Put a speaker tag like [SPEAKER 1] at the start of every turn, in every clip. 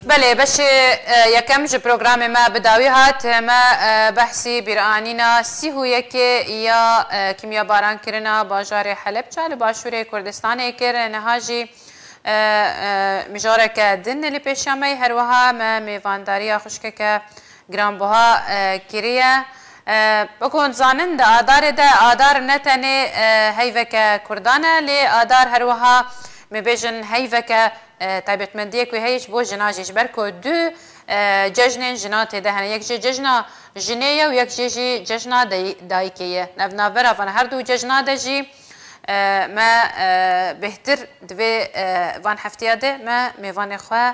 [SPEAKER 1] بله باش یکم جه پروگرام ما بداوی هات ما بحثی بیرانینا سی هو یکی یا کیمیا باران کرنا باجار حلب چال باشوره کردستان کر نهاجی مجارک دن لی پیشامی هر وها ما میوانداری خوشکه که گران بها کریه بکن زانن ده آدار نتنه هیوک کردانه لی آدار هر وها میبیجن هیوک تایبت مندیه که هیچ بو جناجیش برکو دو جشن جنات ده هن یک جشن جنیه و یک جشن دایکیه نبرا فن هر دو جشن دجی ما بهتر دوی وان هفتیه ده ما میوان خوا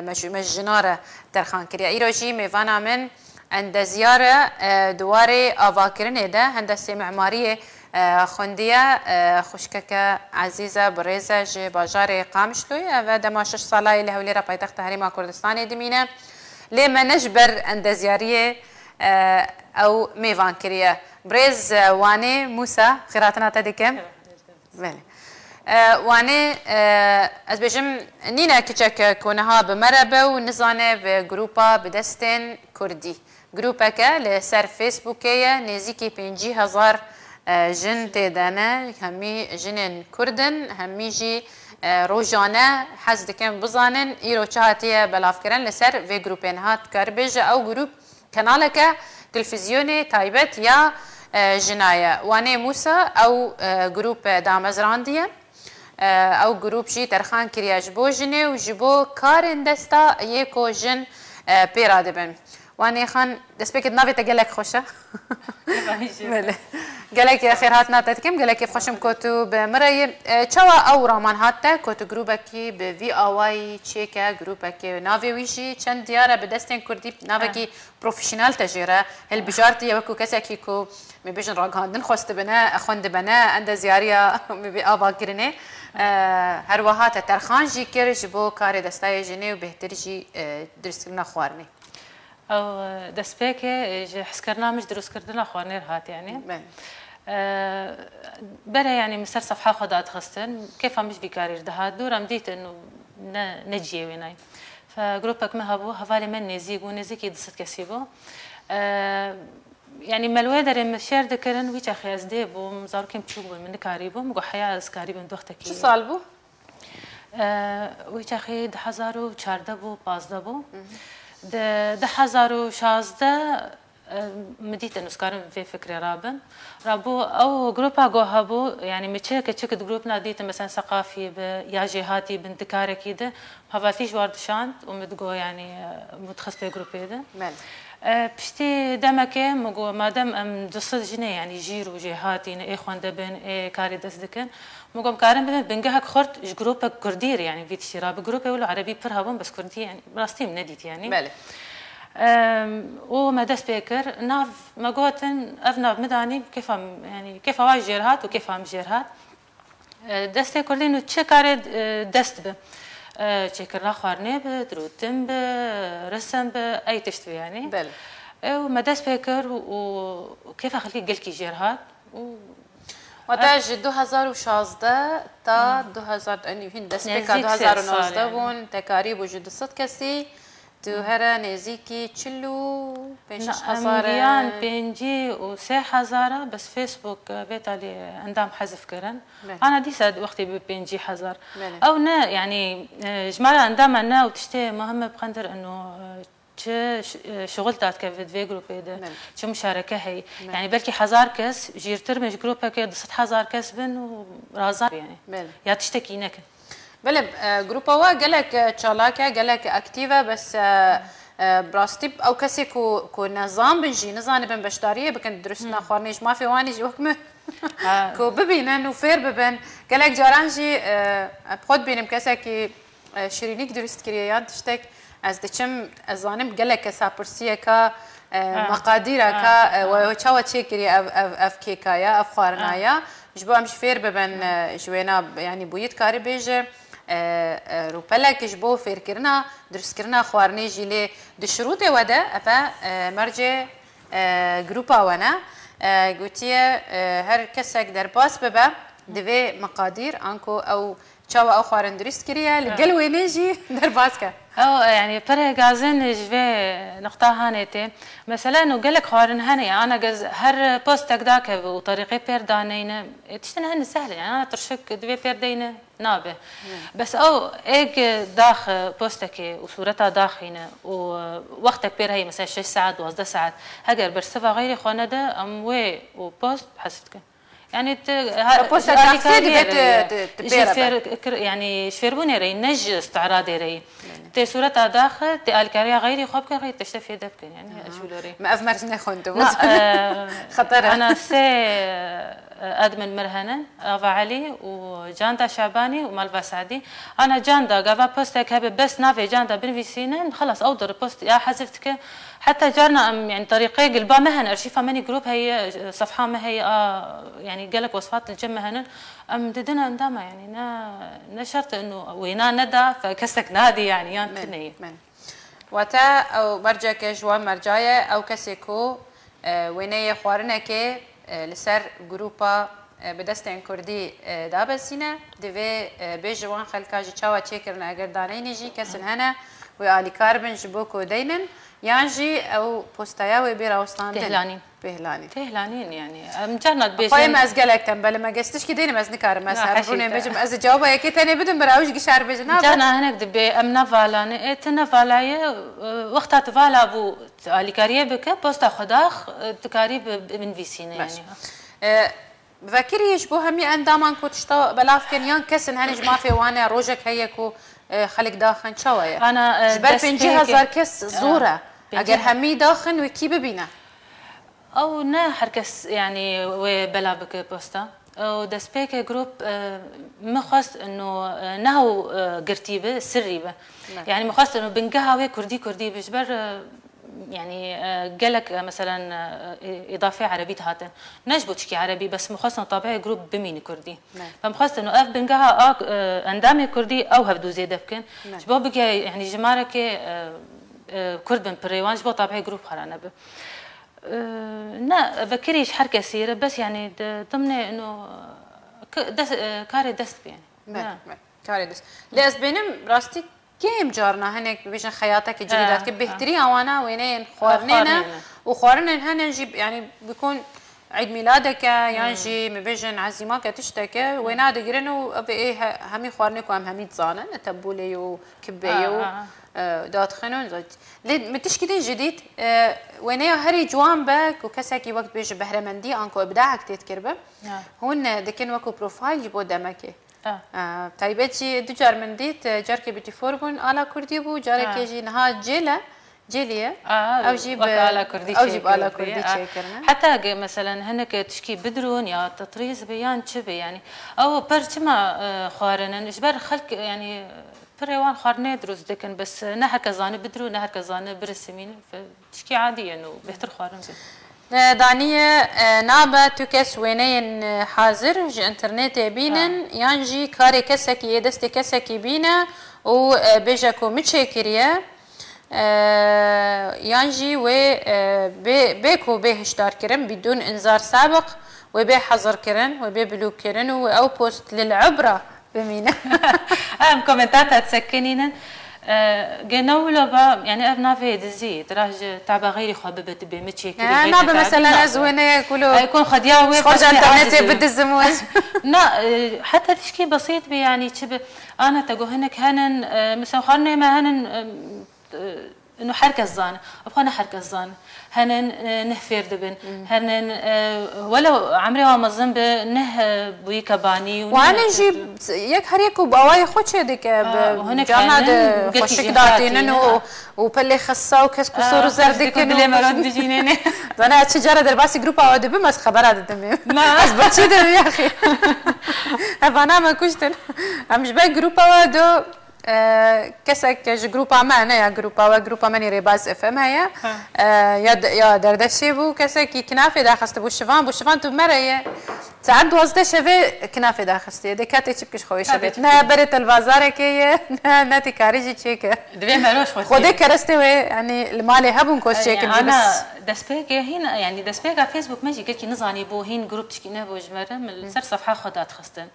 [SPEAKER 1] مش جناره ترخان کریه ایروجی میوانا من عند زیاره دواره آواکرنه ده هندسه معماریه خوندیه خوشکک عزیزه بریزه جه باجار قامشلوی و دماشش سالای لهولی را پایتخت هریما کردستان دمینه لی منجبر اندزیاریه او میوان کریه بریز وانه موسى خیراتنا تدکم بله وانه از بجم نینا کچک کنها بمربه و نزانه به گروپا بدستن کردی گروپا که لسر فیسبوکیه نزیکی 50,000 جن تدانه همی جنن کردن همی جی روزانه حز دکن بزانن ایرو چهاتیه بلاف کرن لسر و گروپین هات کربج او گروپ کانال که تلفزیونی تایبت یا جنایه وانه موسى او گروپ دامزراندیه او گروپ جی ترخان کریاج بو جنه و جبو کارن دستا یکو جن پیراده بن وانه خان دست بکت ناوی تا گلک خوشه بله گلک خیر هات ناتتکم گلک خوشم کتو به مرای چوا او رامان هاته کتو گروپا کی به وی آوای چیکه گروپا کی ناوی ویشی چند دیاره به دستین کردی ناوی کی پروفیشنال تجیره هل بجارتی یا وکو کسی کی کو می بیشن راگاندن خوست بنه خوند بنه اند زیاریا می بی آوا گرنه هر وهات ترخان جی کرج بو کار دستای جنه و بهتری جی درست کردن خوارنی
[SPEAKER 2] او دست بيكي حس برنامج دروس كردنا خوانير هات يعني بلا يعني مسر صفحه خدات خستن كيف مش بكارير ده دور مديت انه نجي ويناي فجروبك ما هبو هفالي من نزيق ونزيق يدست كسيبو يعني ملوادر مشير ذكرن ويش اخي ازديب ومزاركم تشوفوا من كاريبو مقو حياه اسكاريبو دوختك
[SPEAKER 1] شو صالبو
[SPEAKER 2] ويش اخي 2014 بو 15 بو ده 2016 مديت انه سكارم في فكرة رابو او جروبا جوهابو يعني متشكل جروبنا ديت مثلا ثقافي يا جهاتي بنت كاره كده هفاتيش واردشان ومتجو يعني متخصص في جروب هذا بشتي دمكه مجو مادام ام دصد جنيه يعني جيرو جهاتي اخوان دبن كاري دسدكن مجو كارم بنجهك خرط جروبك كردير يعني في تشراب جروب ولا عربي برهبون بس كردي يعني براستي منديت يعني
[SPEAKER 1] بله
[SPEAKER 2] وما دست بيكر ناف مجوتن افناف مداني كيف يعني كيف واج جيرهات وكيف هم جيرهات دست كلينو تشكار دست به تشكر خارني بدروتم برسم باي تشتوي يعني
[SPEAKER 1] بله
[SPEAKER 2] وما دست بيكر وكيف اخلي قلكي جيرهات
[SPEAKER 1] وتاج 2016 تا 2000 يعني هند دست بيكر 2019 بون تقاريب وجود صد كسي تو هر نزيكي تشلو 5000
[SPEAKER 2] مليان بينجي و 3000 بس فيسبوك بيتالي عندهم حذف كرن انا دي ساد وقتي بينجي حذر او نا يعني جماعه عندهم انا وتشتي مهمه بقدر انه شغلتات كيف في جروب هذا شو مشاركه هي يعني بلكي حزار كاس جيرتر مش جروب هكا دست حزار كاس بن ورازار يعني يا تشتكي نك
[SPEAKER 1] بله جروبا وا قالك تشالاكا قالك اكتيفا بس براستيب او كسي كو نظام بنجي نظام بن بشداريه بكن درسنا خورنيش ما في واني وكمه كو ببينن وفير ببن قالك جارانجي بخد بينم كسكي شيرينيك درست كريات تشتك از دچم ازانم قالك سابرسيه كا مقادير كا وچاوا تشكري اف كيكايا اف خارنايا جبو امش فير ببن جوينا يعني بويت كاري بيجي روبلك جبو فير كرنا درس كرنا خوارني جيلي دشروط ودا افا مرجع جروبا وانا قلتي هر كسك در باس ببا دوی مقادیر آنکو او چاو او خوارن درست کریه لگل وینجی در باز که
[SPEAKER 2] او يعني بري غازن جوي نقطة هانيتي مثلا وقالك خارن هاني أنا جز هر بوستك ذاك وطريقة بيردانينا تشتنا هن سهلة يعني أنا ترشك دوي بيردينا نابه بس أو إيج داخ بوستك وصورتها داخينا ووقتك بير هي مثلا 6 ساعات 12 ساعات هجر برسفها غيري خانة ده أم وي وبوست حسيتك يعني
[SPEAKER 1] بوست
[SPEAKER 2] يعني شفيربوني ري نج استعراضي ري تي صورة داخل تي الكاريا غيري خوب كان غير تشتفي دبكن يعني اشولو ري
[SPEAKER 1] ما افمرتني خنتو
[SPEAKER 2] خطر انا سي ادمن مرهنن افا علي وجاندا شعباني ومالفا سعدي انا جاندا قافا بوستك هبه بس نافي جاندا بنفيسينن خلاص اودر بوست يا حذفتك حتى جارنا يعني طريقي قلبا مهن ارشيفها ماني جروب هي صفحه ما هي يعني قالك وصفات الجم مهن ام ددنا انداما يعني نشرت انه وينا ندى فكسك نادي يعني كني
[SPEAKER 1] وتا او مرجك جوان مرجايه او كسيكو ويني خوارنك لسر جروبا بدستن كردي دابسينه دوي بجوان خلكاجي تشاوا تشيكرنا اگر دانينجي كسن هنا ويالي كاربن جبوكو دينن يانجي او بوستايا وبيراوستان
[SPEAKER 2] تهلانين يعني مجرد بيجي
[SPEAKER 1] قايم ازقلك تنبل ما قستش كدين مز نكار مثلا روني بجم از جوابه يكي تاني بدم براوش قشار بجنا
[SPEAKER 2] جانا هناك دبي امنا فالاني اتنا فالاي وقتها تفالا ابو علي كاريه بك بوستا خداخ تكاريب من فيسينا يعني
[SPEAKER 1] بفكري يشبو همي اندامان كو تشتا بلاف كان يان كسن هنج ما في وانا روجك هيكو خلق داخن شويه
[SPEAKER 2] انا
[SPEAKER 1] جبال 50,000 كس زوره اگر همي داخن وكي ببينا
[SPEAKER 2] او نا حركس يعني وبلا بك بوستا او دسبيك جروب مخص انه نهو قرتيبه سريبه يعني مخص انه بنقهوي كردي بجبر يعني قالك مثلا اضافه عربيه هاتن نجبو تشكي عربي بس مخصص طابعي جروب بمين كردي فمخصص انه اف بنقها اندامي كردي او هبدو زيد بكن جبو بقى يعني جمارك كرد بن بريوان جبو طابعي جروب خرانا به لا بكريش حركه سيره بس يعني ضمن انه كاري دست يعني
[SPEAKER 1] كاري دست لاس بينم راستي كيم جارنا هنك بيجن خياطك الجديدات كيف بيهتري وانا وينين خوارنينا وخوارنا هنا نجيب يعني بيكون عيد ميلادك ينجي مبيجن عزيماك تشتكي وينا دقرنو بايه همي خوارنك وهم همي تزانن تبولي وكبي دات خنون ليه متشكلين جديد وينيا هري جوان باك وكساكي وقت بيجي بهرمندي انكو ابداعك تذكربه هون دكن وكو بروفايل جبو دمكي طيبتي دو جار من ديت جاركي بيتي فوربون على كردي بو جارك يجي نها جيليه
[SPEAKER 2] او جيب على كردي
[SPEAKER 1] او جيب على كردي شيكرنا
[SPEAKER 2] حتى مثلا هنك تشكي بدرون يا تطريز بيان تشبي يعني او برشما خوارنا اجبر خلق يعني بريوان خارنه دروس دكن بس نهر كزانه بدرو نهر كزانه برسمين فتشكي عادي انه بيهتر خارن
[SPEAKER 1] دانية نابا توكس وينين حاضر جي انترنت بينن يانجي كاري كسكي دستي كسكي بينا وبيجاكو متشكريا يانجي و بيكو بهشتار كرن بدون انذار سابق وبي حظر كرن وبي بلوك كرن او بوست للعبرة بمينا
[SPEAKER 2] كومنتات تسكنين جنولا با يعني ابنا في دزي تراج تعب غيري خببت بمتشي كده
[SPEAKER 1] انا مثلا ازونه يقولوا
[SPEAKER 2] يكون خدياوي
[SPEAKER 1] خرج انترنت بدز زموج
[SPEAKER 2] لا حتى تشكي بسيط يعني تشبه انا تقو هنك هنن مثلا خلنا ما هنن انه حركه الزانه ابغى حركه الزانه هنن نهفير دبن هنن ولو عمري وما زنب نه بويكا باني
[SPEAKER 1] وانا نجيب ياك هريكو بواي خوتش هذيك جامعه خوشك داتين وبلي خصا وكسكو صور زردك
[SPEAKER 2] بلي مرات بيجيني
[SPEAKER 1] انا تجاره درباسي جروب او دبي ما خبرات دمي ما بس يا اخي انا ما كنت مش باي جروب او دو كسك جروبا ما أنا يا جروبا ماني ريباز اف ام هي يا دردشي بو كسك كنافه داخست بو شفان تو مريه ساعات وزده شوه كنافه داخستي دكاتي تشبكش خوي شبت نه برت البازار كي نه تكاريجي تشيك
[SPEAKER 2] دبي مالوش
[SPEAKER 1] خدي كرستي يعني المالي هبون كوش تشيك
[SPEAKER 2] انا دسبيك هنا يعني دسبيك على فيسبوك ماشي كي نزاني بو هين جروب تشكي نه بو جمره من سر صفحه خدات خستن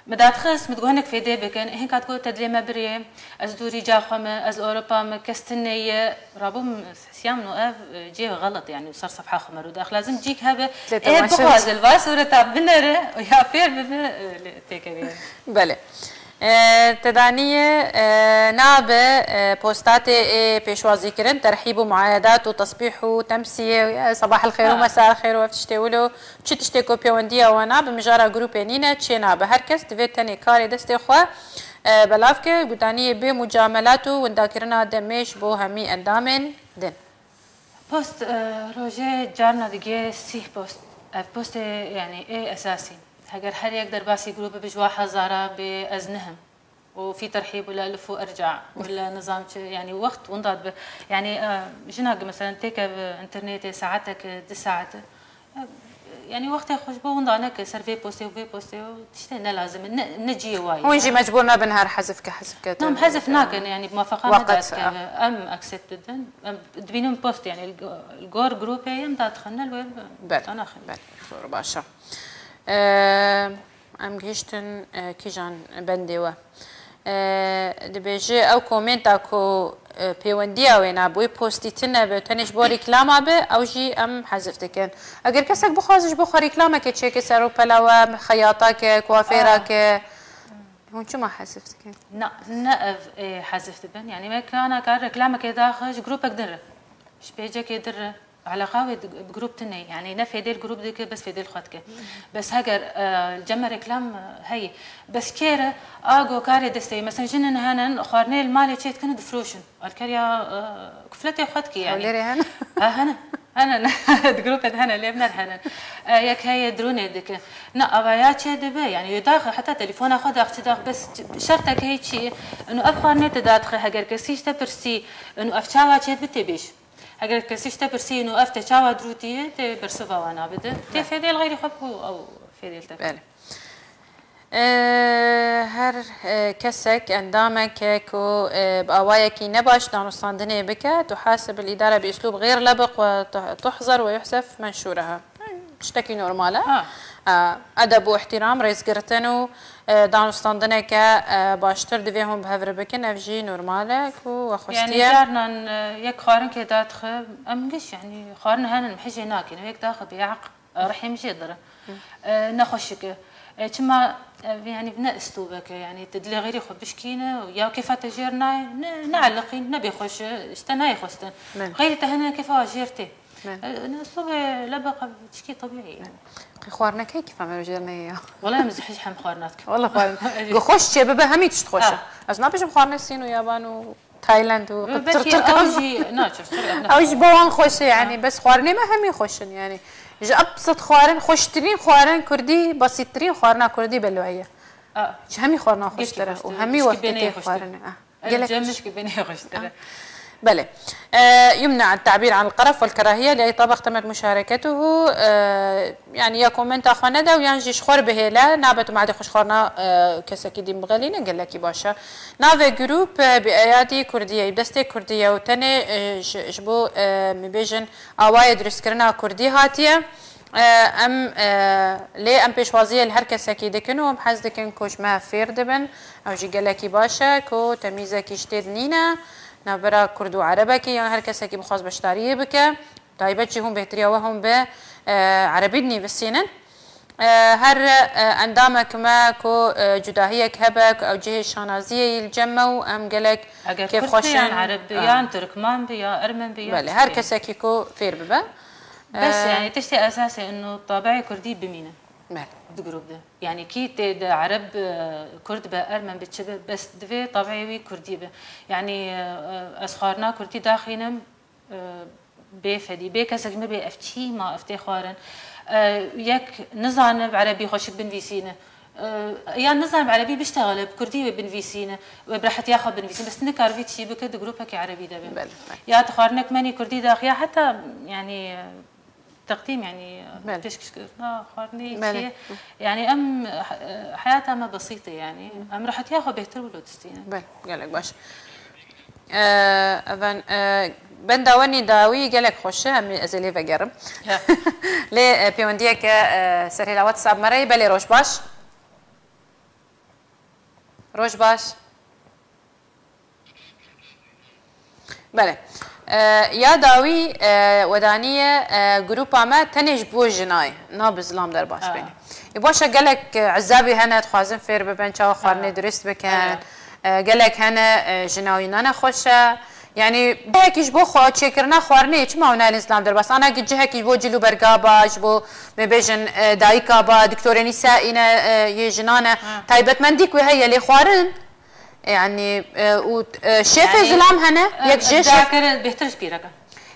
[SPEAKER 2] مدات خص متقولك في دي بكن هين كاتقول تدلي مبري از دوري جا خمه از اوروبا مكستنيه رابم سيام نو جي غلط يعني صار صفحه خمر وداخل لازم تجيك هذا ايه بخواز الباس ورتا بنره ويا فير تيكري
[SPEAKER 1] بله تدانية نابة بوستات بيشوازي كرن ترحيب ومعايدات وتصبيح وتمسية صباح الخير ومساء الخير وفتشتولو تشي تشتكو بيوندية وناب مجارة جروبي نينا تشي نابة هركس تفيد تاني كاري دستي خوا بلافكة بودانية بمجاملاتو ونداكرنا دميش بو همي اندامن دن
[SPEAKER 2] بوست روجي جارنا دقيه سي بوست يعني ايه اساسي هاجر هل يقدر باسي جروب بجوا حزارة بأزنهم وفي ترحيب ولا ألف وأرجع ولا نظام يعني وقت ونضاد يعني جناق مثلا تيك انترنت ساعتك 10 ساعات يعني وقت يخش بو ونضانك سيرفي بوستي وفي بوستي وتشتينا لازم نجي واي
[SPEAKER 1] ونجي مجبورنا بنهار حذفك
[SPEAKER 2] نعم حذفناك يعني بموافقة
[SPEAKER 1] وقت
[SPEAKER 2] ام اكسبتد دبينون بوست يعني الجور جروب يم دخلنا الويب
[SPEAKER 1] انا بل باشا ام گهشتن کیجان بندیوه دبیجی او کومنتا کو پیوندی او نبوی پستی تنه به تنش با ریکلام به او جی ام حذف کن اگر کسک بخوازش بخو ریکلام که چه که سرو پلو خیاطا که کوافیرا که هون شو ما حذفت کن
[SPEAKER 2] نه حذفت بن يعني ما كان ريكلامك كده داخل جروبك در شبيجك يدر على قاوي بجروب تاني يعني نفي ديل جروب ديك بس في ديل خدك بس هاجر الجمع ريكلام هي بس كيرا اجو كاري دستي مثلا جنن هنن خارني المالي تشيت كند فروشن الكاريا كفلتي خدك يعني هنا انا جروب هنا اللي بنر هنا ياك هي دروني ديك نا ابايات شي دبي يعني يداخل حتى تليفون اخذ اختداخ بس شرطك هيك شيء انه افخر تداخل هاجر كسيش تبرسي انه افشاوا تشيت بتبيش اگر کسی تبرسی انه افته چاوا دروتیه ته برسوا وانا بده ته فدی الغير خبو او فدی التف
[SPEAKER 1] بله هر کسک اندامك كو بأوايك نباش دانستاندنه بك تحاسب الإدارة بأسلوب غير لبق وتحظر ويحذف منشورها تشتكي نورماله ادب و احترام رئیس گرتنو دانستاندنه که باشتر دویهم بهفر بکن افجی نورماله کو خوستیه
[SPEAKER 2] يعني جارنا يك خارن كي داخل امقش يعني خارن هان المحجي هناك هيك داخل بيعق راح يمشي يضر نخشك كما يعني بنا اسلوبك يعني تدلي غير يخو بشكينا ويا كيف تجيرنا نعلقين نبي خش استناي خستن غير تهنا كيف جيرتي اسلوب لبقى بشكي طبيعي يعني
[SPEAKER 1] خوارنا كيف عملوا جرنيه
[SPEAKER 2] والله مزحش حم خوارناتك
[SPEAKER 1] والله خوارنا خوش بابا همي تشتخش از نابش خوارنا الصين ويابان وتايلاند وقطر
[SPEAKER 2] اوجي ناتشر
[SPEAKER 1] اوجي بوان خوش يعني بس خوارنا ما همي خوشن يعني ابسط خوارن خوشترين خوارن كردي بسيطرين خوارنا كردي بلوعيه همي خوارنا خوش ترى وهمي وقتي خوارنا
[SPEAKER 2] جمش كبني خوش ترى
[SPEAKER 1] بله يمنع التعبير عن القرف والكراهية لأي طبق تمت مشاركته يعني يا كومنت أخوانا دا ويانجي شخور به لا نابت معدي خوش خورنا كساكي دي مغالينا قال لك باشا نافي جروب بأيادي كردية يبدستي كردية وتاني جبو مبيجن آواي درس كرنا كردي هاتية ام لي ام بيشوازيه لهر كساكي دكنو ام حز دكن كوش ما فير دبن او جي قال لك باشا كو تميزه كيشتيد نينا نبرا كردو عربكي يعني هر کسی که بخواست بشتریه بکه طيبه چی هم بهتری و هم به عربی دنی بسینن هر اندامك ما كو جداهيك هبك او جهه شانازيه الجمو ام قالك
[SPEAKER 2] كيف خوشن عربيان تركمان بيا ارمن بيا
[SPEAKER 1] بله هر کسی که کو فير ببا
[SPEAKER 2] بس يعني تشتي اساسي انه طابعي كردي بمينه
[SPEAKER 1] بله
[SPEAKER 2] الجروب ده يعني كي عرب كرد بأرمن بتشبه بس دفي طبيعي كردي به يعني أسخارنا كردي داخلنا بفدي بكسر ما بأفتشي ما أفتي خارن يك نظام عربي خوش بنفيسينا يعني نظام عربي بيشتغل بكردي بنفيسينا وبراحت ياخذ بنفيسينا بس نكرفيت شيء بكده جروبك عربي ده يا تخارنك ماني كردي داخل حتى يعني تقديم يعني تشكش خارني يعني ام حياتها ما بسيطه يعني ام راح تاخذ بهتر ولو تستين
[SPEAKER 1] بل قال لك باش اذن بنداوني داوي قال لك خوش ام ازلي فقرب لي بيونديك سري لا واتساب مري بلي روش باش روش باش. بله یا داوی ودانیه گروپا ما تنش بو جنای ناب اسلام در باش بینی باشه گلک عذابی هنه تخوازن فیر ببین چاو خوارنه درست بکن گلک هنه جناوینانه خوشه يعني بهكيش بو خو تشكرنا خوارني چما هنا الاسلام در بس انا قد جهكي بو جلو برقاباش بو مبيجن دايكا با دكتوره نسائنا يجنانه تايبت من ديك وهي اللي خوارن يعني الشيف
[SPEAKER 2] يعني
[SPEAKER 1] زلام هنا يك جيش
[SPEAKER 2] بيهترش بيرك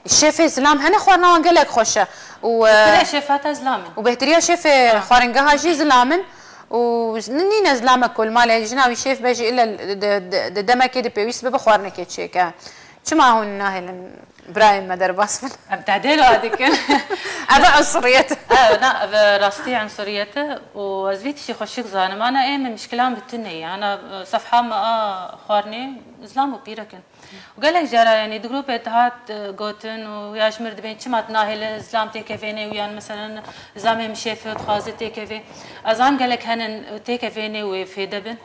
[SPEAKER 1] الشيف زلام هنا خوارنا وانقلك خوشه
[SPEAKER 2] و شيفات زلامن
[SPEAKER 1] وبهتريا شيف خوارنقها جي زلامن ونينا زلامك كل مال جناوي شيف بيجي الا دمك دي بيويس بخوارنا كيتشيكا شما هون ناهل ابراهيم ما در باصفن
[SPEAKER 2] بتعديله هذيك
[SPEAKER 1] ابا عنصريته
[SPEAKER 2] لا راستي عنصريته وزيت شي خوشك زانم انا ايه من مشكلام بالتنية انا صفحه ما خوارني زلام وبيركن وقال لك جرى يعني دغروب اتحاد جوتن وياش مرد بين شما تناهل زلام تيكافيني ويان مثلا زامي مشيفه تخازي تيكافي ازان قال لك هن تيكافيني وفي دبن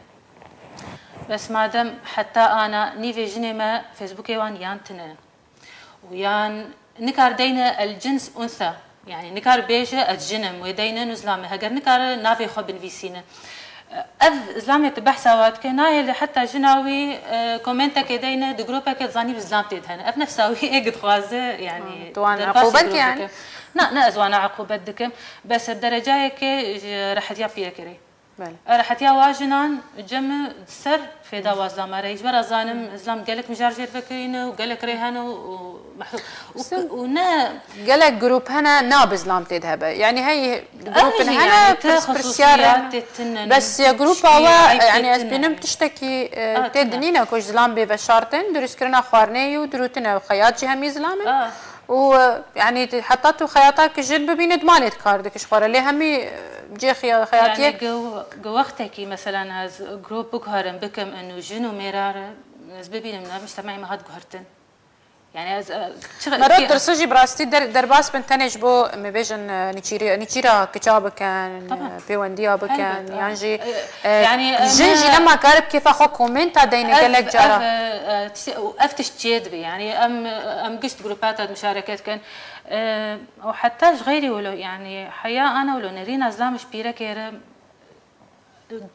[SPEAKER 2] بس مادام حتى انا نيفي جنيما فيسبوكي وان يان تنين ويان نكار دينا الجنس انثى يعني نكار بيجا الجنم ودينا نزلامي هاجر نكار نافي خو بنفيسينا اذ زلامي تبحثوات كناي حتى جناوي كومنتا كدينا دي جروبا كتزاني بزلام تدهنا اف نفساوي اجد خوازه يعني
[SPEAKER 1] طوان عقوبتك يعني
[SPEAKER 2] لا ازوانا عقوبتك بس بدرجه كي راح يابي كري راح تيا واجنان جمع سر في دوا زلام ريج برا زانم زلام قالك مجارجر فكرينه وقالك ريهانه ونا
[SPEAKER 1] قالك جروب هنا ناب زلام تذهب يعني هي جروب هنا بس يا جروب هو يعني اسبينم تشتكي تدنينا كوش زلام ببشارتن درس كرنا خوارني ودروتنا وخياطي هم زلام ويعني حطيتوا خياطك جلب بين دمانت كاردك شخوره ليه همي جي خياطيه
[SPEAKER 2] يعني جو وقتك مثلا هز جروب بكهرن بكم انه جنو ميرار زبيبين من مجتمعي ما هاد قهرتن يعني
[SPEAKER 1] مرات درسجي براستي درباس بنتنج بو مبيجن نيتشيرا كتاب كان بيونديا بكان يانجي يعني جنجي لما قارب كيف اخو كومنت دينا قال لك جرا
[SPEAKER 2] افتش جيد يعني ام قشت جروبات مشاركات كان وحتى غيري ولو يعني حياه انا ولو نرينا زلام شبيره كيره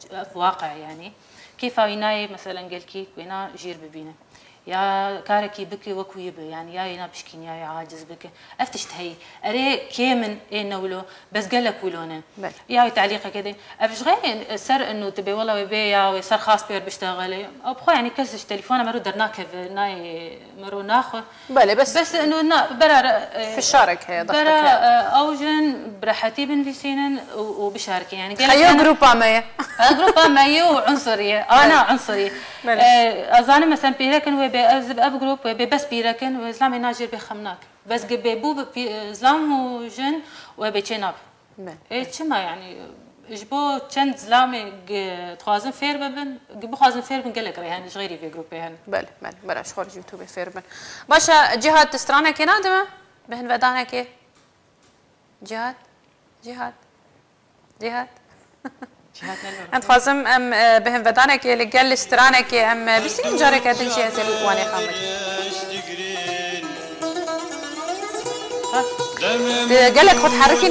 [SPEAKER 2] في واقع يعني كيف ويناي مثلا قال كي وينا جير ببينا يا كاركي بكي وكوي يعني يا ينا بشكين يا عاجز بكي افتش تهي اري كيمن ايه نولو بس قالك ولونه يا تعليقه كده ابش غير سر انه تبي والله ويبيع ويصير خاص بير بيشتغل او بخو يعني كسش تليفونه مرو درناك ناي مرو ناخذ
[SPEAKER 1] بله بس
[SPEAKER 2] انه برا
[SPEAKER 1] في الشارك هي ضغطك
[SPEAKER 2] برا اوجن برحتي بنفيسين وبشاركي يعني
[SPEAKER 1] خيو جروبا مايا
[SPEAKER 2] جروبا مايا وعنصريه انا عنصريه اظن مثلا بيركن أزب أب جروب بس بيركن وإسلام ناجر بخمناك بس جببو إسلام وجن وبيتشناب إيه شما يعني إجبو تشند إسلامي تخازن فير ببن جبو خازن فير بن قلك ريهان إيش غيري في جروب بهن
[SPEAKER 1] بلا شخور يوتيوب فير بن باشا جهاد تسترانا كي نادمة بهن بدانا كي جهاد انت فازم ام بهم بدانك اللي قال استرانك ام بسين جارك هتنشي هزل واني خامك قال لك خد حركي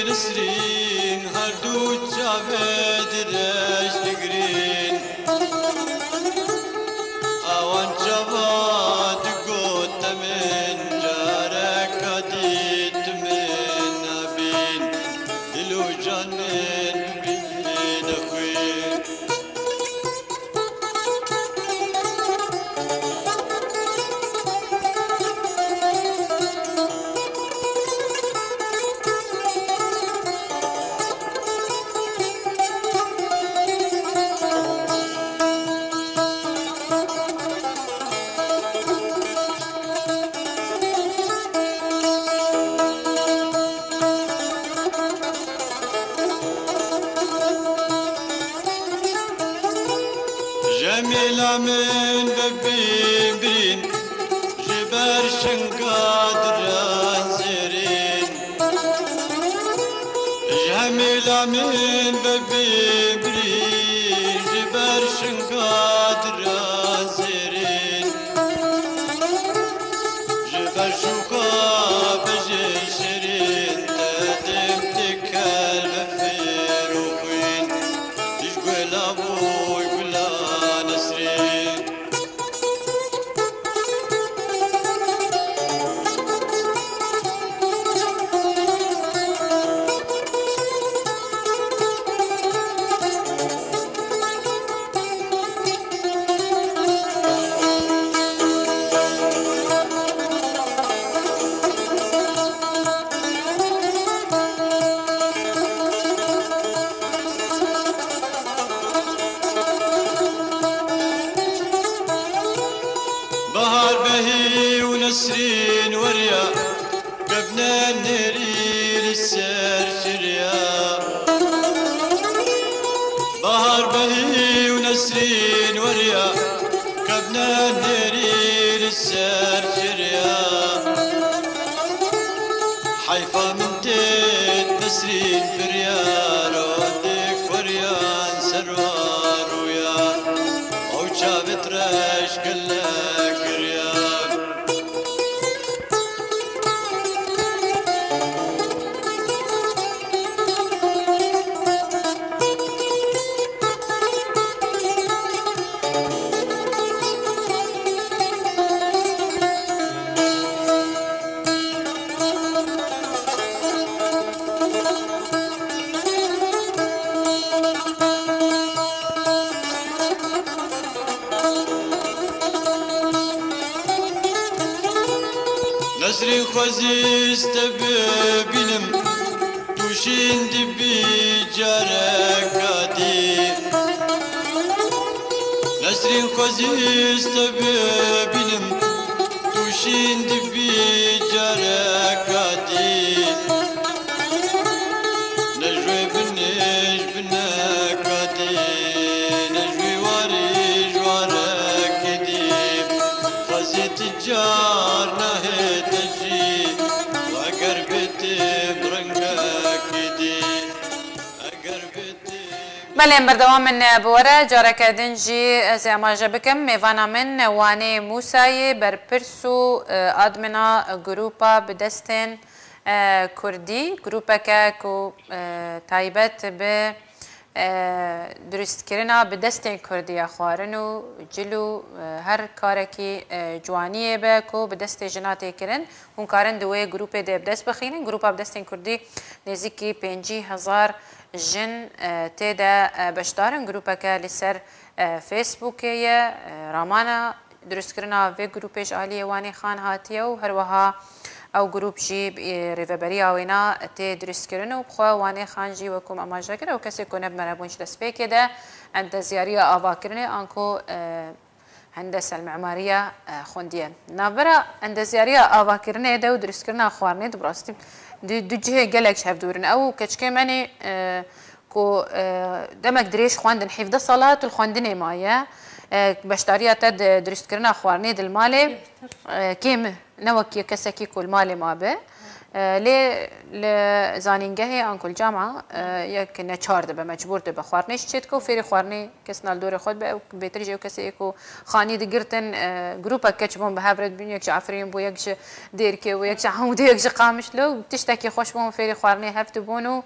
[SPEAKER 1] نسرين هردو جافد رش دقرين اوان جواد قوت من جارك هديت من ابين دلو جنن جميلة من ببيبين جبر شنقاد رازرين جميلة من ببيبين جبر
[SPEAKER 3] نسرين وريا قبنا نري للسر شريا بهار بهي ونسرين وريا قبنا نري للسر شريا حيفا من تيت نسرين فريا رودك فريان سروار ويا او شابت رش قلك ريا نسرين خوزيست ببينم توشين دبي جاركاتي نسرين خوزيست ببينم توشين دبي جاركاتي نجوي بنش بنكاتي نجوي واري جواركتي خوزي تجار نهي
[SPEAKER 1] بله بردوام من بوره جارك دنجي زعما جبكم ميوانا من واني موساي برپرسو ادمنا جروبا بدستن كردي جروبا كو تايبت ب درست کرنا به دستین کردی خوارن و جلو هر کارکی جوانیه به کو به دست جناتی کرن اون کارن دوی گروپ ده بدست بخینن گروپ به دستین کردی نزدیکی 50,000 جن تیدا بشدارن گروپ که لسر فیسبوکیه رامانا درست کرنا و گروپش عالیه وانی خان هاتیه و هر وها او گروپ جی ریوبری آوینا تی درست کردن و بخوا وانی خان جی و کم اماجا کرد و کسی کنه بمربونش دست پی ده عند زیاری آوا کردن آنکو هندسه المعماريه خوندیه نابرا عند زیاری آوا کردن ده و درست کردن خوارنی دبراستی دو جهه گلک شهف دورن او کچکه منی کو دمک دریش خواندن حفظ صلاة الخواندن مایه بشتاريات درست كرنا خوارني دل مالي كيم نوكي كسكي كل مالي ما به ل زانينجهي عن كل جامعة يك نشارد بمجبور ده بخوارنيش تشتكو فيري خوارني كسنا الدور خود به بيترجي وكسيكو خاني دقرتن جروبا كتشبون بهابرد بين يك عفرين بو يك ديركي ويك عمود يك قامش لو تشتكي خوش بون فيري خوارني هفتبونو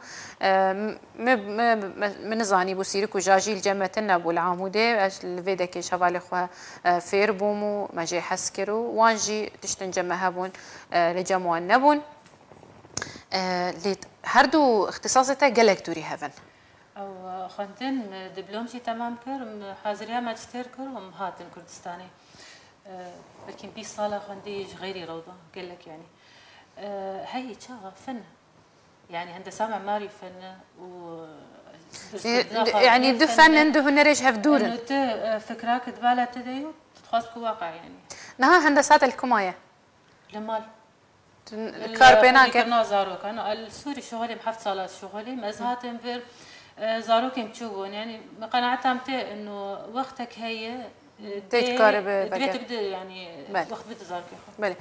[SPEAKER 1] من زاني بوسيرك وجاجي الجمتنا ابو العمودي الفيدا كي شوالي خو فير بومو ما جي حسكرو وانجي تشتن جمهبون لجموان نبون هردو اختصاصته قالك دوري هفن
[SPEAKER 2] او خندن دبلومجي تمام كر حاضريا ماجستير كر ومهاتن كردستاني لكن 20 ساله خندي غيري روضه قال لك يعني هي شغله فن يعني هندسه معماري فن و
[SPEAKER 1] يعني دو فن عنده هنريش هفدور
[SPEAKER 2] انه فكراك تبالة تديو تتخاصك واقع يعني
[SPEAKER 1] نها هندسات الكمايه
[SPEAKER 2] لمال
[SPEAKER 1] كاربينا
[SPEAKER 2] كنا زاروك انا السوري شغلي بحفظ صالات شغلي مزهات انفر زاروك يمشوون يعني قناعتها متى انه وقتك هي
[SPEAKER 1] تذكر
[SPEAKER 2] تبدا يعني وقت بده زاروك
[SPEAKER 1] بله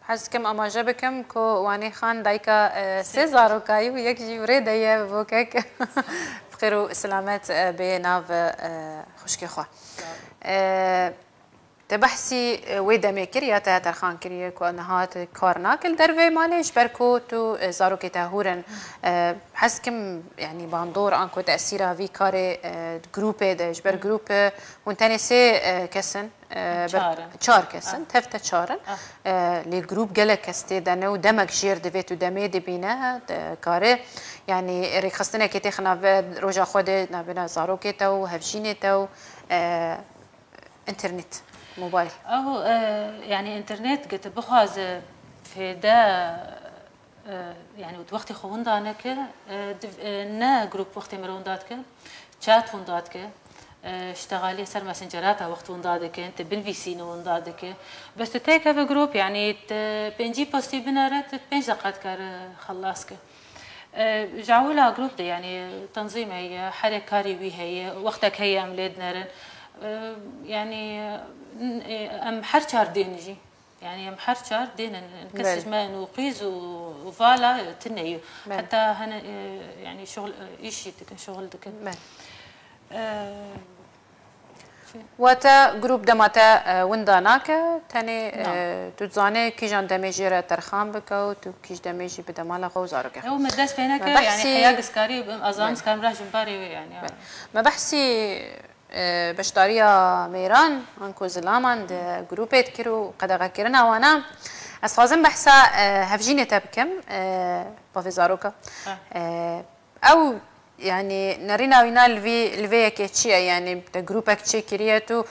[SPEAKER 1] حس كم اما جبكم كو واني خان دايكا سي زاروكاي ويك جي وريدا يا بوكك بخير وسلامات بناف خشكي خو تبحثي ويدا كريا ترخان كريا كونهات كارناكل دروي مالش بركو تو زاروكي تهورن حسكم يعني باندور انكو تاثيرها في كاري جروب داش بر جروب ونتاني سي كسن تشار كسن تفتا تشارن لي جروب جلا كستي دانو دمك جير دفيتو دمي دبينا كاري يعني ريخستنا كي تخنا روجا خود نبنا زاروكي تو هفجيني تو انترنت موبايل
[SPEAKER 2] او يعني انترنت قلت بخواز في دا يعني وقتي خون دانك نا جروب وقتي مرون داتك شات ون داتك اشتغالي سر ماسنجرات وقت ون دادك انت بالفي سي ون دادك بس تيك هاف جروب يعني بنجي بوستي بنارت بنج دقات كار خلاصك جعولا جروب دي يعني تنظيم هي حركة كاري بي هي وقتك هي عملت نارن يعني ام حرشار دينجي يعني ام حرشار دين نكسج ما نقيز وفالا تنيو حتى هنا يعني شغل ايش تكن شغل تكن
[SPEAKER 1] وتا جروب دماتا ونداناكا تاني تزاني كيجان دميجيرا ترخان بكو تو كيج دميجي بدمالا غوزارك
[SPEAKER 2] هو مدرس بينك يعني حياة سكاري ازام سكار راح جنباري يعني
[SPEAKER 1] ما بحسي بشتاريا ميران انكو زلامان ده جروبات كيرو قد غاكرنا وانا اسخازم بحسا هفجيني تبكم بافيزاروكا او يعني نرينا وينا الفي كيتشي يعني جروبك تشي كرياتو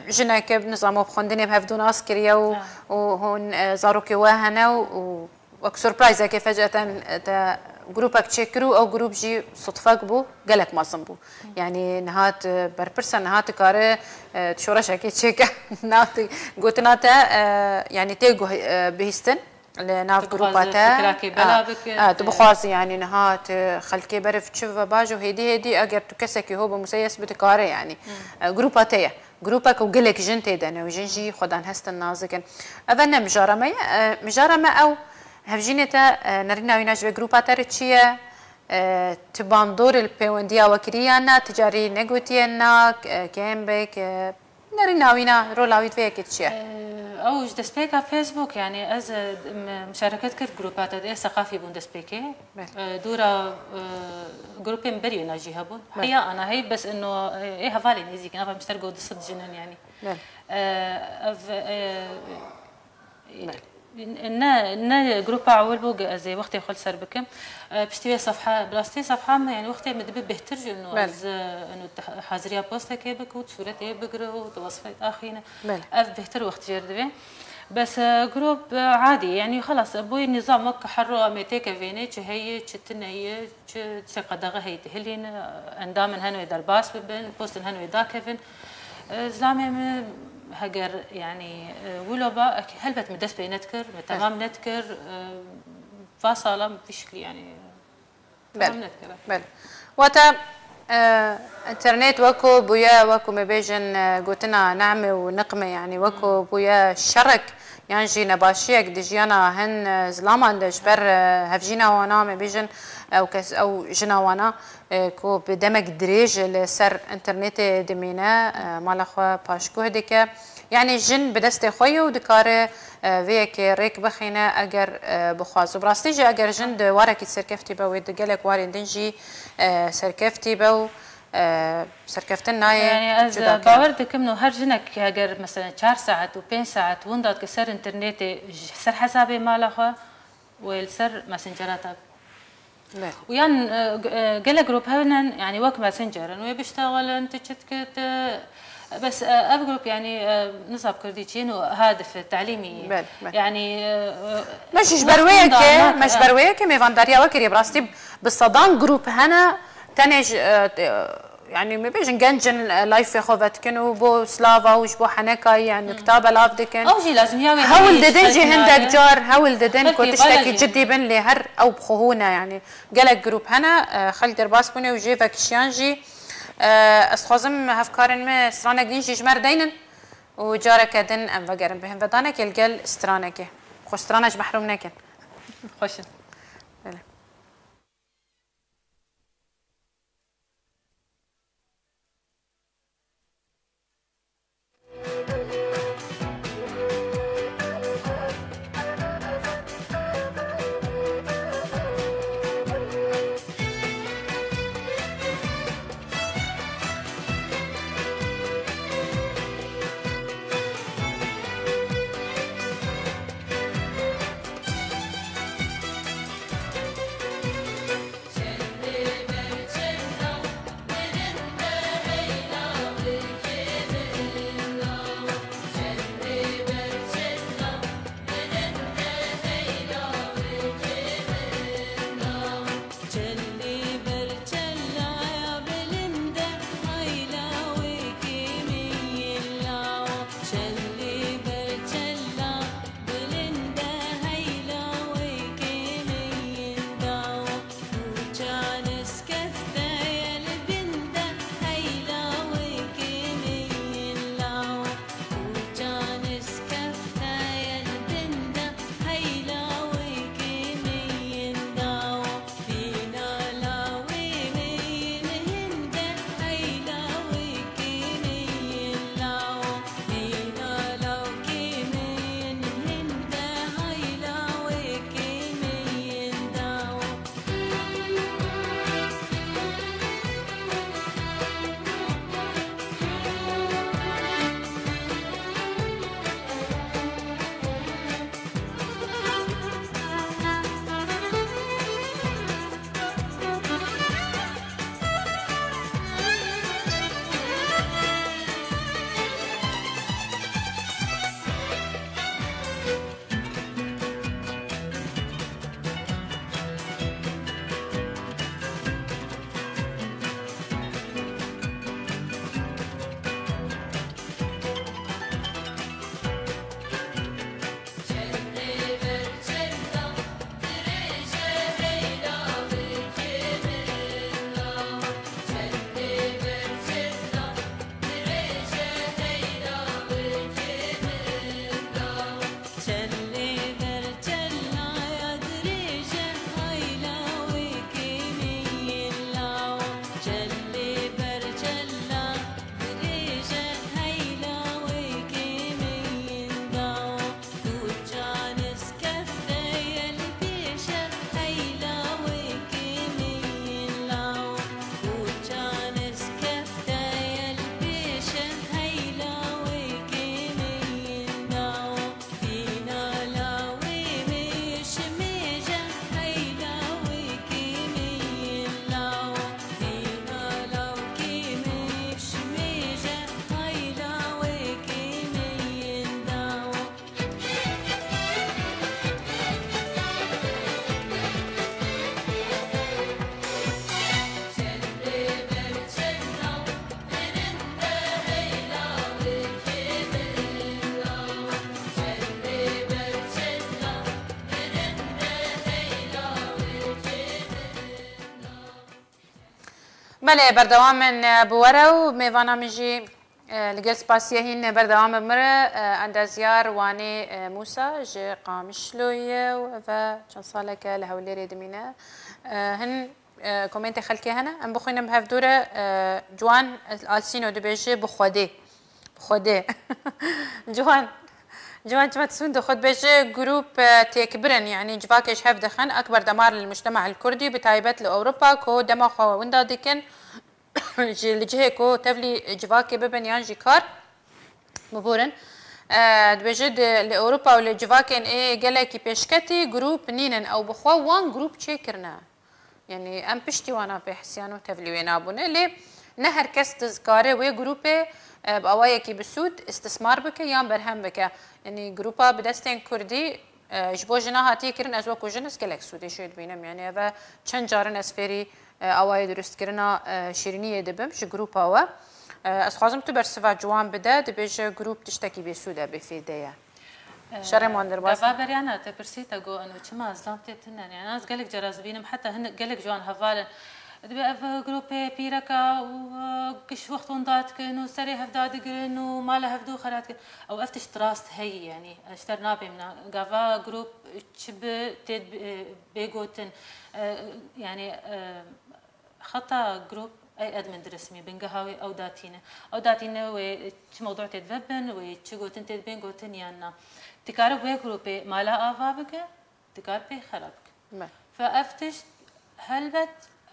[SPEAKER 1] جناك بنظام بخندني بهفدون اسكريا وهون زاروكي واهنا وك سوربرايز كيف فجأة جروبك تشكرو او جروب جي صدفك بو قالك ما صنبو يعني نهات بربرسن نهات كاره تشورش اكيد تشيكا نهات قلت ناتا يعني تيجو بهستن لناف جروباتا تبخواز يعني نهات خلكي برف تشوف باجو هيدي اگر تكسكي هو بمسيس بتكاره يعني جروباتيا جروبك وقلك جنتي دانا وجنجي خدان هستن نازكن اذن مجارمه او هفجينتا نرينا ويناش بجروبات رتشيا تباندور البيونديا وكريانا تجاري نيجوتينا كامبك نرينا وينا رولاويت فيك تشيا
[SPEAKER 2] او دسبيك على فيسبوك يعني از مشاركات كرت جروبات اي ثقافي بون دسبيكي دورا جروبين بريو ناجي هبون هي انا هي بس انه ايه هفالي نيزيك انا مشتركوا ضد جنن يعني إن جروب أول بوج زي وقتي خل سر بكم بشتري صفحة بلاستي صفحة يعني وقتي مدبب بهترج إنه إنه حاضرية بوستة كيبك وصورة بقرأ وتوصفات آخرين بهتر وقت جردبه بس جروب عادي يعني خلاص أبوي النظام وك حرو أميتك فيني هي تشتنا هي تسقدغة هي تهلين عندها من هنو يدار باس ببن بوست هنو يدا كيفن زلامي هجر يعني ولوبا هلبت مدس بينتكر تمام نتكر فاصلة بشكل يعني تمام نتكر
[SPEAKER 1] بل وتا انترنت وكو بويا وكو مبيجن قوتنا نعمة ونقمة يعني وكو بويا شرك يعني جينا باشيك دجيانا هن زلامان دجبر هفجينا وانا مبيجن او جنا وانا كو بدمك دريج لسر انترنت دمينا مالخوا باشكو هديك يعني جن بدست خويو دكاره ويك ريك بخينا اگر بخواز براستي جي اگر جن دوارك سركفتي بو دقلك وارين دنجي سركفتي بو سركفتنا
[SPEAKER 2] يعني از باوردك انه هر جنك اگر مثلا 4 ساعات و5 ساعات وندات كسر انترنت سر حسابي مالخوا والسر ماسنجرات ويان قال جروب هنا يعني وك ماسنجر انه بيشتغل انت تشتكت بس اب جروب يعني نصب كرديتشين وهدف تعليمي يعني
[SPEAKER 1] مش برويك ميفانداريا وكري براستي بالصدان جروب هنا تنج يعني ما بيجن جنجن لايف خوفت كانوا بو سلافا وش بو حنكاي يعني كتابه لافدكن
[SPEAKER 2] او جي لازم ياوي
[SPEAKER 1] هول ددن جي هندك جار هول ددن كنت تشتكي جدي بن لي هر او بخونا يعني قالك جروب هنا خل درباس بني وجي فاكشيانجي اسخازم هفكارن ما سترانك دين جمر دينن وجارك دن ام فقرن بهم فدانك يلقل سترانك خوش سترانج محروم نكن
[SPEAKER 2] خوش
[SPEAKER 1] بله بردوام من بورو میوانا میجی لگل سپاسیه هین بردوام بمره اندازیار وانی موسا جی قامشلویه و چند ساله که لهولی ریدمینه هن كومنت خلكي هنا ام بخوينا بهفدوره جوان السينو دبيجي بخودي جوان كما تسوند خد بيجي جروب تكبرن يعني جواكش هف دخن اكبر دمار للمجتمع الكردي بتايبت لاوروبا كو دما خو وندا ديكن الجهه كو تفلي جواكي ببن يان جيكار مبورن دبيجد لاوروبا ولجواكن ايه جلكي بيشكتي جروب نينن او بخوا وان جروب تشيكرنا يعني ام بشتي وانا بحسيانو تفلي وين ابونا لي نهر كاس تذكاره وي جروبي بأوايكي بسود استثمار بك يان برهم بك يعني جروبا بدستين كردي جبو جنا هاتي كرن ازوا كو جنس كلك سودي شيد بينم يعني هذا چند جارن اسفيري اواي درست كرنا شيرينيه دبم ش جروبا وا اس خازم تو برسفا جوان بدا دبيج جروب تشتكي بسودا بفيديا شرم واندر باس
[SPEAKER 2] دابا بريانا تبرسيتا جو انه چما ازلام تبتن يعني ناس قالك جرازبينم حتى هن قالك جوان هفال دبي جروب بيركا وكش وقت وندات كانوا سري هفداد كانوا ماله هفدو خرات او افتش تراست هي يعني اشترنا بمنا غافا جروب تشب تد بيغوتن يعني خطا جروب اي ادمن رسمي بنقهاوي او داتينا وش موضوع تدفبن وتشغوتن تدبين غوتن يانا تكارب ويا جروب مالا افابك تكارب خرابك فافتش هلبت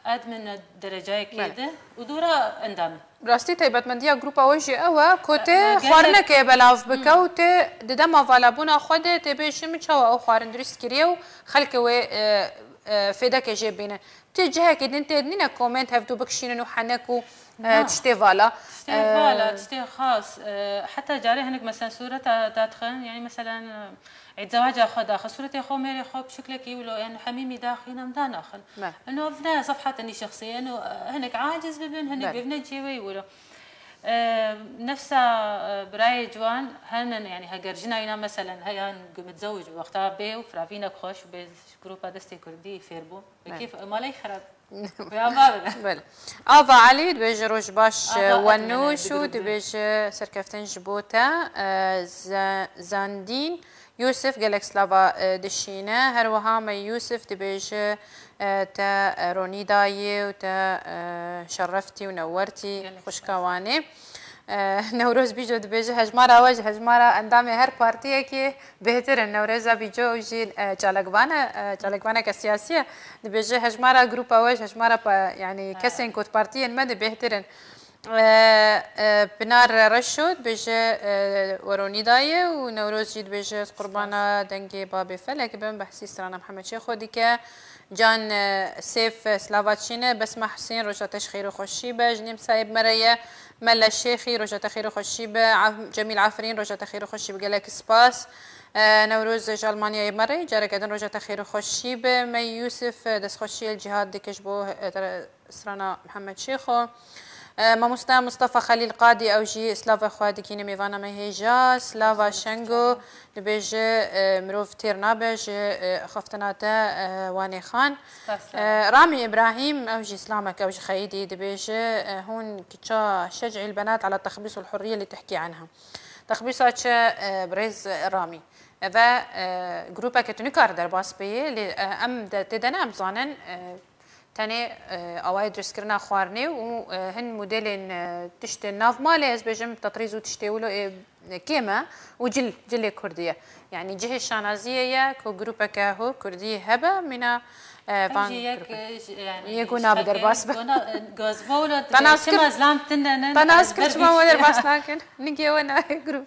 [SPEAKER 2] ادمن درجه كده ودورا اندام
[SPEAKER 1] راستي تيبت من ديا جروب اوجي اوا كوتي خوارنا كي بلاف بكوتي ددما فالابونا خود تبيش مچوا او خوارن درس كريو خلك و فدك جيبينا تجهك انت نينا كومنت هفتو بكشينو حنكو تشتي فالا
[SPEAKER 2] تشتي خاص حتى جاري هناك مثلا صوره تدخن يعني مثلا عيد زواج اخذ صوره اخو ميري خو بشكلك يقولوا يعني حميمي داخل مدان اخر انه ابناء صفحه اني شخصيه انه هناك عاجز ببن هناك بابنه جيوي يقولوا نفسها براي جوان هن يعني هجرجنا مثلا هي متزوج وقتها بي وفرافينا خوش بي جروب دستي كردي فيربو كيف ما لي خرب يا بابا
[SPEAKER 1] افا علي دبيج روج باش ونوش ودبيج سركفتن جبوتا زاندين يوسف قالك سلافا دشينا هروها ما يوسف دبيج تا روني داي وتا شرفتي ونورتي خوشكواني نوروز بيجو دبيجي هجمارا وجه هجمارا اندامي هر بارتيه كي بهتر النوروزا بيجو جي چالكوانا كسياسيه دبيجي هجمارا جروبا وجه هجمارا يعني كسين كوت بارتين مد بهترن بنار رشود بيجي وروني داي ونوروز جيد بيجي قربانا دنجي بابي فلك بن بحسي سرانا محمد شيخو ديكا جان سيف سلافاتشينه بسمة حسين رجعت خير وخشيبه جنيم سايب مريا ملا الشيخي رجعت خير وخشيبه جميل عفرين رجعت خير وخشيبه قالك سباس نوروز جالمانيا يمري جارك ادن رجعت خير وخشيبه مي يوسف دس خشي الجهاد ديكشبو سرانا محمد شيخو ما مصطفى خليل قادي او جي سلافا خوادي كيني ميفانا مهيجا سلافا شنغو دبيج مروف تيرنابج خفتناتا واني خان رامي ابراهيم او جي اسلامك او جي خيدي دبيج هون كتشا شجعي البنات على التخبيص والحريه اللي تحكي عنها تخبيصات بريز رامي هذا جروبا كتنكار درباس بي ام تدنا بزانن تاني اوايد رسكرنا خوارني وهن موديلين تشتي ناف مالي از بجم تطريزو تشتي ولو كيما وجل كرديه يعني جهه الشانازيه كو جروبا كاهو كرديه هبه منا
[SPEAKER 2] فان يعني
[SPEAKER 1] يكون بدر باس
[SPEAKER 2] غازبولا تناسكر زلام تنن
[SPEAKER 1] تناسكر ما ودر باس لكن نجي وانا جروب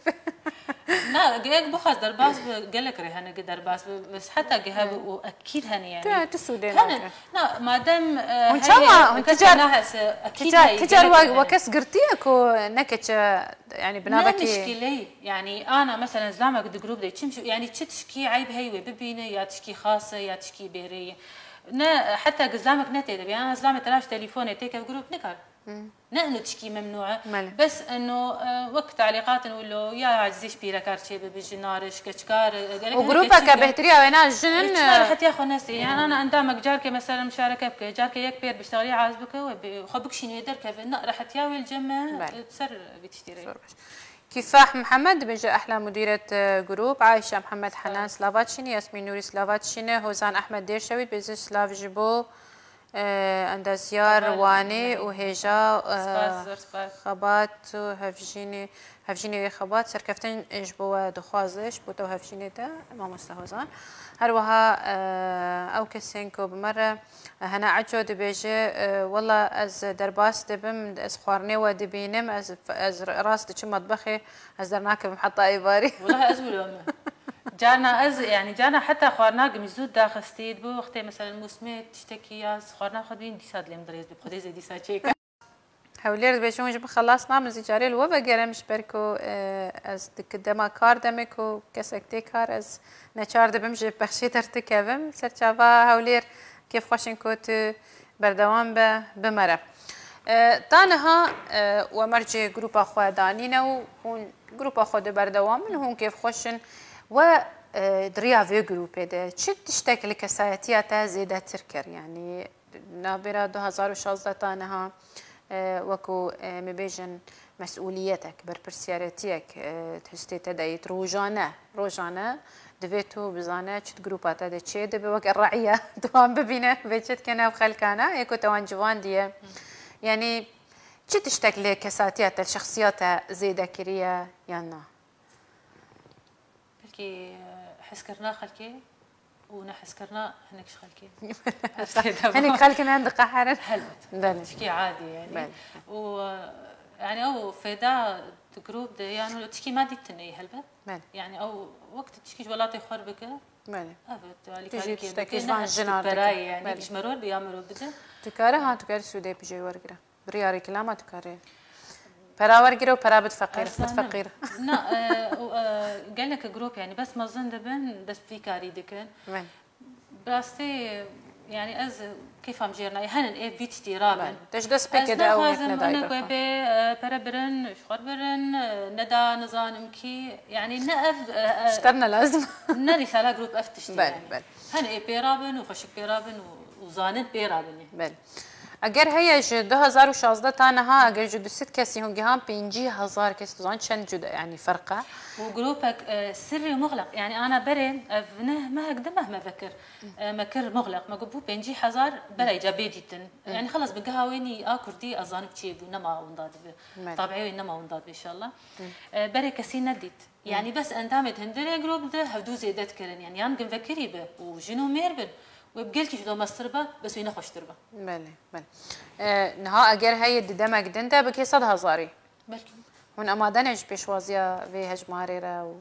[SPEAKER 2] لا جاك بخاص درباس قال لك رهانه درباس بس حتى جهاب واكيد هني يعني
[SPEAKER 1] تسودين
[SPEAKER 2] لا ما دام
[SPEAKER 1] هي تجار وكس قرتيكو نكتش يعني بنابكي
[SPEAKER 2] مشكله يعني انا مثلا زلامك جروب دي تشمشي يعني تشكي عيب هي ببينه يا تشكي خاصه يا تشكي بهريه حتى زلامك نتي يعني انا زلامي تلاش تليفوني تيك جروب نكر انه تشكي ممنوعه
[SPEAKER 1] مالي.
[SPEAKER 2] بس انه وقت تعليقات نقول له يا عزيز بيرا كارتشي بجنارش كشكار
[SPEAKER 1] وجروبا كبهتريا وينا جنن
[SPEAKER 2] حتى ياخذ ناس يعني انا عندما جارك مثلا مشاركه بك جارك يك بير بيشتغلي عازبك وخبك شنو يقدر كيف راح تياوي الجمه تسر بتشتري.
[SPEAKER 1] كفاح محمد بيجي احلى مديره جروب، عائشه محمد حنان سلافاتشيني، ياسمين نوري سلافاتشيني، هوزان احمد ديرشوي بيجي سلاف جيبو اندازيار واني وهيجا خبات هفجيني خبات سركفتن جبوا دخوازش بوتو هفجيني تا ما مستهوزان هروها او كسينكو بمره هنا عجو دبيجي والله از درباس دبم از خوارني ودبينم از راس دش مطبخي از درناك بمحطه ايباري
[SPEAKER 2] والله ازول جانا يعني جانا حتى خوارناق مزود داخل ستيد بو وقتي مثلا موسمي تشتكي يا خوارنا خدين ديساد لي مدريز بخديزه ديسا تشيك
[SPEAKER 1] هولير بيشون جب خلصنا من زجاري الوفا قرمش بركو از دما كار دمكو كسكتي كار از نچار دبمجي بخشي ترتكبم سرچاوا هولير كيف خوشن كوت بردوام بمره تانها ومرجي جروب اخو دانينا وهون جروب اخو بردوام من هون كيف خوشن و دريا في جروب ده چه تشتكي لكساتياتا زيادة تركر يعني نابرة 2016 تانها وكو مبيجن مسؤوليتك بربرسيارتيك تهستي تدايت روجانا دفيتو بزانا چت جروباتا ده چه دبي وك الرعية دوام ببينه بيجت كنا بخلكانا يكو توان جوان ديه يعني چه تشتكي لكساتياتا الشخصيات زيادة كريا يانا
[SPEAKER 2] كي حسكرنا خلكي ونحسكرنا هناك خلكي
[SPEAKER 1] هناك خلكي عند قحر
[SPEAKER 2] هلبت تشكي عادي يعني و يعني او فدا جروب ده يعني تشكي ما دي تني هلبت يعني او وقت تشكي ولا تخر بك
[SPEAKER 1] مالي
[SPEAKER 2] افت
[SPEAKER 1] تجي تشتكي جوان جنار
[SPEAKER 2] يعني يجمروا بيامروا بده
[SPEAKER 1] تكاره تكار سودي بيجي ورقه برياري كلامه تكاره براورجرو وبرابط فقير فقير
[SPEAKER 2] لا قال لك جروب يعني بس ما ظن دبن بس في كاري دكن براستي يعني از كيف ام جيرنا هن اي فيت تيرابن
[SPEAKER 1] تش دس بك ده او
[SPEAKER 2] احنا انا كوبي بربرن شخربرن ندا نزانمكي يعني نقف
[SPEAKER 1] اشترنا لازم
[SPEAKER 2] نري سالا جروب افتشتي
[SPEAKER 1] بل بل
[SPEAKER 2] هن اي بيرابن وخشك بيرابن وزانت بيرابن
[SPEAKER 1] بل اگر هي 2016 تانها اگر جو ست کسی هنگی هم 5000 کسی زان چند جدا يعني فرقه
[SPEAKER 2] وجروبك سري مغلق يعني انا بري افنه ما هقدر مهما فكر مكر مغلق ما قبو 5000 بلا ايجابي جدا يعني خلص بقهاويني كردي اظن بتشيبو نما ونداد طبيعي نما ونداد ان شاء الله بري كسي نديت يعني بس اندامت هندري جروب ده هدو زيدت كرن يعني يان فكري به وجنو ميربن وبقلتي شو مستربه بس وين خوش تربه
[SPEAKER 1] بله نها اگر هي دمك دنده بكي صدها زاري
[SPEAKER 2] بلكي
[SPEAKER 1] هون اما دنج بيشوازيا في هجماري را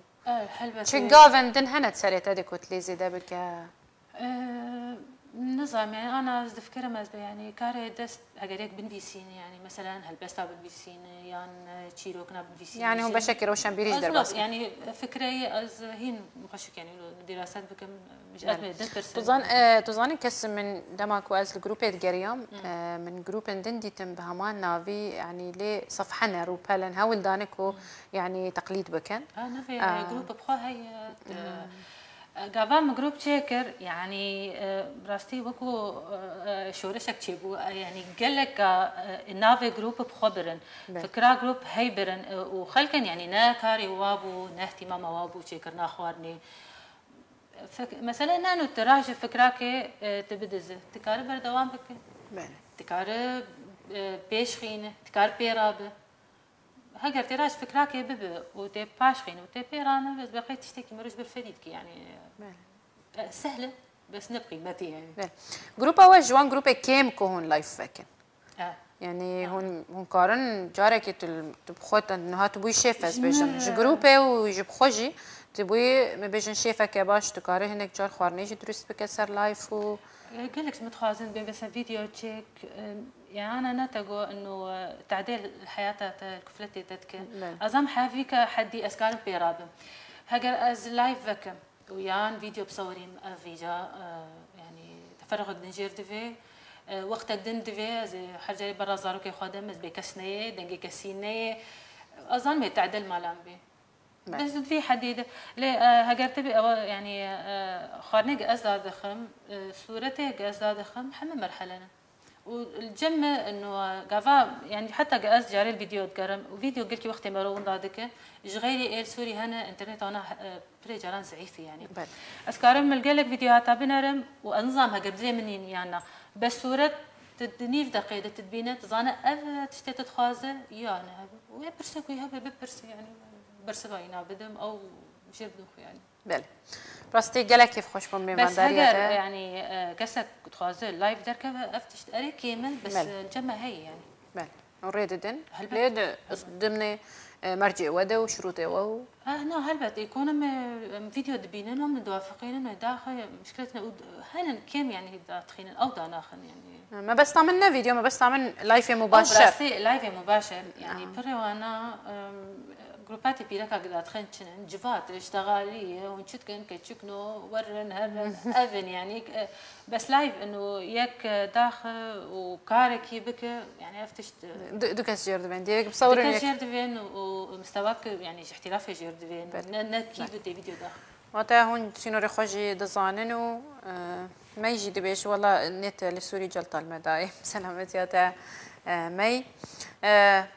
[SPEAKER 2] حلبه
[SPEAKER 1] شي غافن دن هنا تسريت هذيك وتليزي ده بك
[SPEAKER 2] نظام يعني انا ذكر ما يعني كاري دست اگر بنفيسين يعني مثلا هالبستا بنفيسين يعني تشيروكنا بنفيسين
[SPEAKER 1] يعني هم بشكل روشن بيريش درباس
[SPEAKER 2] يعني فكري از هين مخشك يعني دراسات بكم مش قد
[SPEAKER 1] تظن كس من دماكو از الجروب الجريام من جروب دندي تم بهمان نافي يعني لي صفحنا روبالن هاول دانكو يعني تقليد بكن
[SPEAKER 2] نافي جروب بخو هي قابام جروب تشيكر يعني براستي وكو شورشك تشيبو يعني قال لك النافي جروب بخبرن فكرة جروب هيبرن وخلكن يعني نا كاري وابو نا اهتمام وابو تشيكر نا خوارني مثلا نانو تراج فكراك تبدز تكار بردوام بك تكار بيش خينه تكار بيرابه هاجر تراج فكراك بب وتي باشخين وتي بيرانا بس بقيت تشتكي مروج بالفديدك يعني سهله بس نبقي متي يعني
[SPEAKER 1] جروب اول جوان جروب كيم كون لايف فكن يعني هون قارن جارك تبخوت انها تبوي شيفس بيجن جروبه ويجيب خوجي تبوي ما بيجن شيفك باش تكاره هناك جار خوارنيش درست بكسر لايف و
[SPEAKER 2] قال لك متخازن بين بس فيديو تشيك يعني انا نتقو انه تعديل الحياه الكفلتي تتك ازم حافيك حدي اسكار بيراب هاجر از لايف فك ويان فيديو بصورين فيجا يعني تفرغ دنجير دفي وقتك دن دوی حرجری برا زاروکی خودم از بکشنیه دنگی کسینیه أظن ما تعدل مالام بي بس في حديد لي هجرت بي يعني خارني أزداد خم صورتي أزداد خم حمل مرحلة والجمة إنه قفا يعني حتى قاس جاري الفيديو تقرم وفيديو قلت وقت مرون ضادك جغيري إل سوري هنا إنترنت أنا بري جاران ضعيف يعني أسكارم ملقلك فيديوهات بنرم وأنظامها قبل منين يعني بس صورة تدنيف دقيقة تدبينة تظن تشتت تخازة يعني ويا برسك ويا ببرس يعني برس باينا بدم أو جردوخ يعني
[SPEAKER 1] بله راستي قالك كيف خوش بوم
[SPEAKER 2] بس هجر يعني كسك تخازة لايف دركب أفتش أري كيمل بس الجمع هي يعني
[SPEAKER 1] بله نريد دن ليد ضمن مرجع وده وشروطه وهو
[SPEAKER 2] نا هلبت يكون فيديو دبيننا من دوافقين إنه داخل مشكلتنا هن كم يعني داخلين أو داناخن يعني
[SPEAKER 1] ما بس عملنا فيديو ما بس عمل لايف مباشر
[SPEAKER 2] لايف مباشر يعني بري وانا جروباتي بيركا قدات خنشن جفات اشتغاليه ونشتكن كتشكنو ورن هرن اذن يعني بس لايف انه ياك داخل وكارك بك يعني افتشت
[SPEAKER 1] دوكاس جيردفين ديك بصور
[SPEAKER 2] دوكاس جيردفين ومستواك يعني احترافي جيردفين نكيد فيديو داخل
[SPEAKER 1] وقتها هون سينوري خوجي دزانن و ما يجي دبيش والله النت لسوري جلطة المداي سلامتي يا مي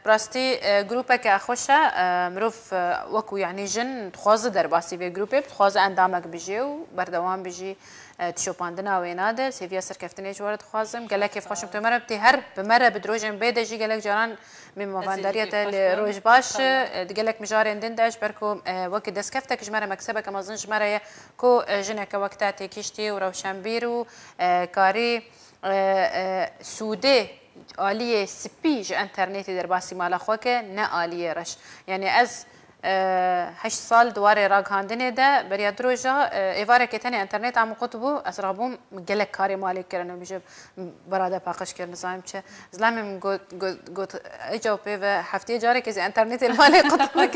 [SPEAKER 1] براستي جروبك أخوشة مروف وكو يعني جن تخوز درباسي في جروبي بتخوز أندامك بيجي وبردوام بيجي تشوباندنا وينادر سيفيا سركفتني جوار تخوازم قالك كيف خوشم تمرة بتهر بمرة بدروجن بيدا جي قالك جاران من مفاندارية الروج باش قالك مجارين دندش بركو وقت دسكفتك جمرة مكسبك أما ظنش مرة كو جنك وقتاتي كيشتي وروشنبيرو كاري سودي آلیه سپی ج انترنتی در باسی مال خوکه نه آلیه رش یعنی از 8 سال دواره راگ هاندنه ده برای دروجا ایواره که تنی انترنت عمو قطبو از رابوم گلک کاری مالی کرنه میشه براده پاکش کرد نظام چه زلمم گوت اجاو به و هفته جاره که انترنت مالی قطب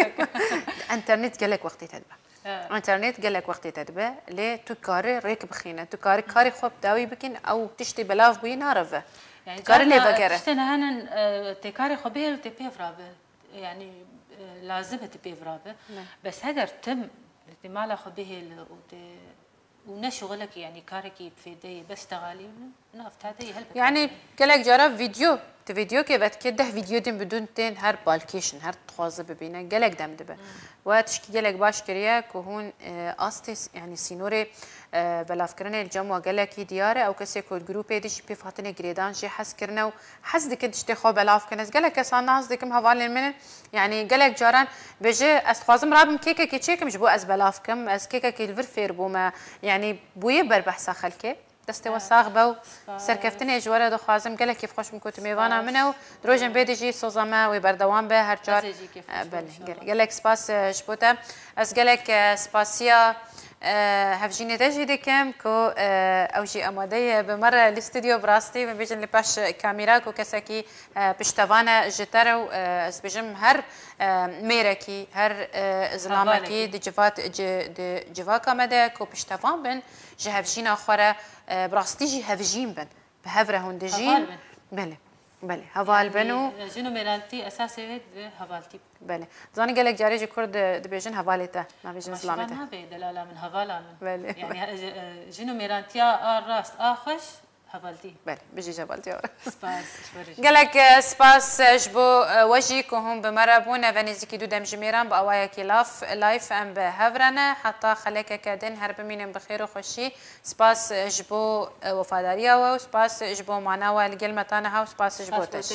[SPEAKER 1] انترنت گلک وقتی تدبه انترنت قالك وقت تدبه ليه تكاري ريك بخينه تكاري كاري خوب داوي بكين او تشتي بلاف بي نعرفه
[SPEAKER 2] يعني
[SPEAKER 1] كاري لي بقره
[SPEAKER 2] تشتنا هنا تكاري خبير تبي فرابه يعني لازم تبي فرابه بس هجر تم مالا خبيه ونشغلك يعني كاركي بفيدي بس تغالي نافت هذه هل
[SPEAKER 1] يعني قالك جرب فيديو فيديو كي بعد كده فيديو دم بدون تين هر بالكيشن هر تخاذ ببينه قالك دم دبه وتشكي قالك باش كريا كهون استس يعني سينوري بلاف كرنا الجمع قالك دياره او كسي كود جروب ديش بفاتنه جريدان شي حس كرنا حس دك دشتي خو بلاف كنس قالك اصلا ناس دكم هوالين من يعني قالك جاران بيجي استخازم رابم كيكه كي تشيكم جبو از بلافكم از كيكه كي الفرفير بوما يعني بويه بربح خلكي دستي وساغ بو سركفتني جواره دو خازم قالك كيف خوش مكوت ميوانا منو دروجن بيدجي سوزما وبردوام به هر جار بله قالك سباس جبوتا از قالك سباسيا هفجيني تجي كم كو اوجي اماديه بمره الاستوديو براستي من بيجن لباش كاميرا كو كسكي بشتوانا جترو از بيجم هر ميركي هر زلامكي دي جفات دي جفاكا مده كو بشتوان بن جهفجينا خوره براستي جي هفجين بن بهفره هندجين بله بله هوال بنو
[SPEAKER 2] جنو ميرانتي اساسي هوالتي
[SPEAKER 1] بله زاني قالك جاري جي كرد دبيجن هوالته ما بيجن زلامته
[SPEAKER 2] ما بي دلاله من هوالا
[SPEAKER 1] بله
[SPEAKER 2] يعني جنو ميرانتيا راست اخش هوالتي
[SPEAKER 1] بله بيجي جبالتي
[SPEAKER 2] سباس
[SPEAKER 1] قالك سباس جبو وجهكم هم بمربونا فنزيكي دو دم جميران باوايا كلاف لايف ام بهفرنا حتى خليك كادن هرب منهم بخير وخشي سباس جبو وفاداريا وسباس جبو معنا والقلمتانا وسباس جبو تش